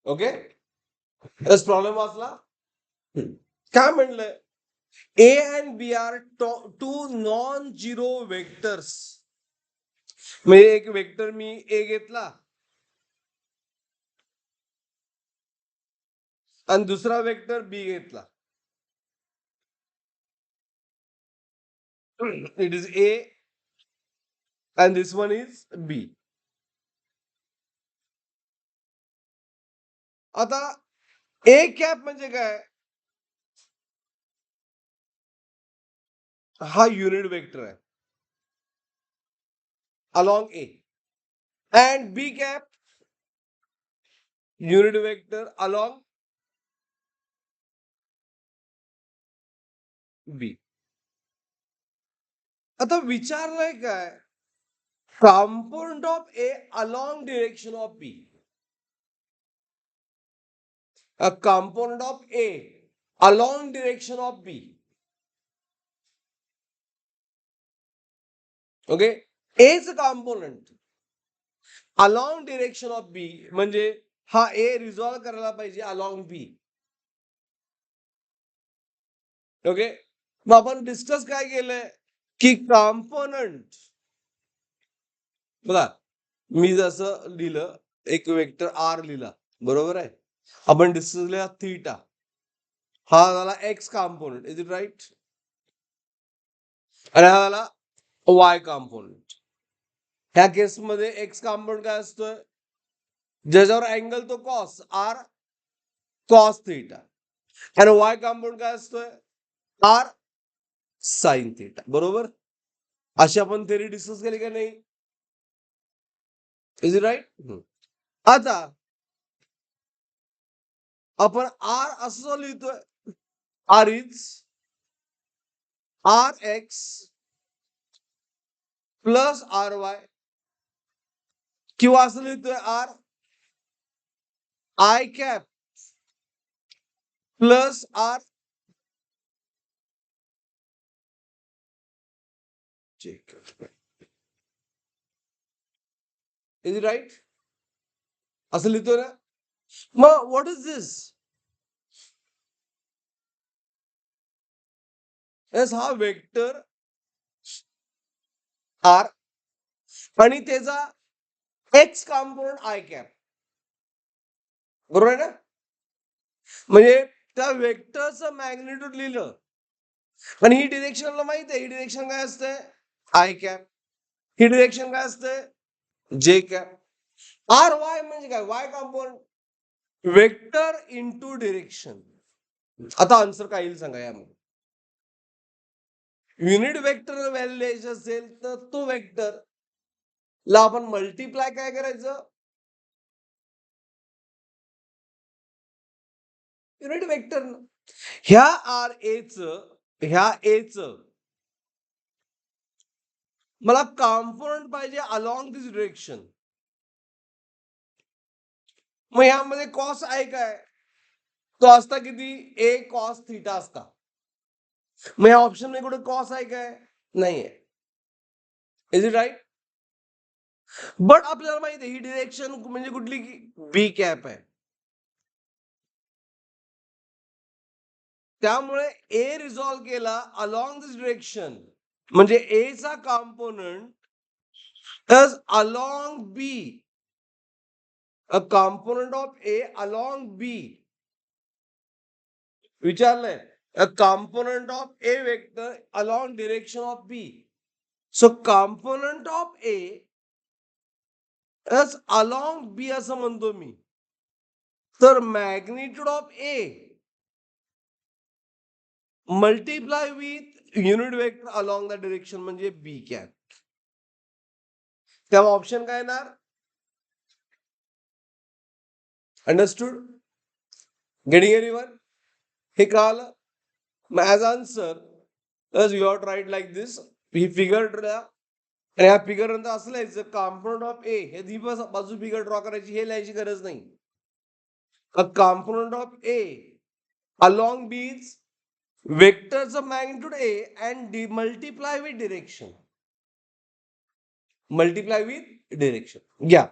Okay, problem वाचला. काय म्हणलंय? A and B are two non zero vectors. म्हणजे एक वेक्टर मी ए घेतला आणि दुसरा वेक्टर बी घेतला. It is A and this one is B. आता ए कॅप म्हणजे काय? हा युनिट वेक्टर आहे along A. And B cap unit vector along B. आता विचारलंय काय? Component of A along direction of B. A component of A along direction of B. Okay, A's component along direction of B म्हणजे हा A resolve करायला पाहिजे along B. Okay, मग आपण discuss काय केलंय की कॉम्पोनंट बघा, मी जसं लिहिलं एक वेक्टर आर लिहिला, बरोबर आहे. आपण डिस्कस केला थीटा, हा झाला X component, is it right? आणि हा झाला वाय कॉम्पोनंट. ह्या केसमध्ये एक्स कॉम्पोनंट काय असतोय? ज्याच्यावर अँगल तो कॉस आर कॉस थीटा. आणि वाय कॉम्पोनंट काय असतोय? R sine theta. बरोबर, अशी आपण थेरी डिस्कस केली का नाही? Is it right? आता आपण आर असं लिहितोय, R is R X plus R Y, किंवा असं लिहितोय R I cap plus R check. Is it right? असं लिहितोय ना. मग व्हॉट इज दिस? हा वेक्टर आर आणि त्याचा एक्स कॉम्पोनंट आय कॅप, बरोबर आहे ना. म्हणजे त्या वेक्टरचं मॅग्निट्यूड लिहिलं आणि ही डिरेक्शनला माहित आहे, ही डिरेक्शन काय असते? I cap. ही डिरेक्शन काय असते? जे कॅप. आर वाय म्हणजे काय? Y component vector into direction. आता आन्सर काय येईल सांगा यामध्ये? युनिट वेक्टर व्हॅल्यू द्यायची असेल तर तो वेक्टर ला आपण मल्टिप्लाय काय करायचं? Unit vector. ह्या आर एच मला कॉम्पोनंट पाहिजे अलॉंग दिस डिरेक्शन. मग यामध्ये कॉस आहे काय? तो असता किती? ए कॉस थीटा असता. मग या ऑप्शन मध्ये कुठे कॉस आहे काय? नाहीये. Is it right? बट आपल्याला माहिती आहे ही डिरेक्शन म्हणजे कुठली? बी कॅप आहे. त्यामुळे ए रिझॉल्व केला अलॉंग दिस डिरेक्शन म्हणजे ए चा component along B, a component of A along B. विचारलंय a component of A vector along direction of B. So component of A is along B असं म्हणतो मी. तर magnitude of A multiply with unit vector along the direction म्हणजे B cap. तेव्हा option काय येणार? Understood? Getting anyone? हे कळालं? As answer you have to write like this. ही फिगर आणि ह्या फिगर नंतर असं लिहायचं कॉम्पोनंट ऑफ ए. हे दी बाजू फिगर ड्रॉ करायची, हे लिहायची गरज नाही. A component of A along B is वेक्टरचं magnitude A and multiply with direction. Multiply with direction घ्या.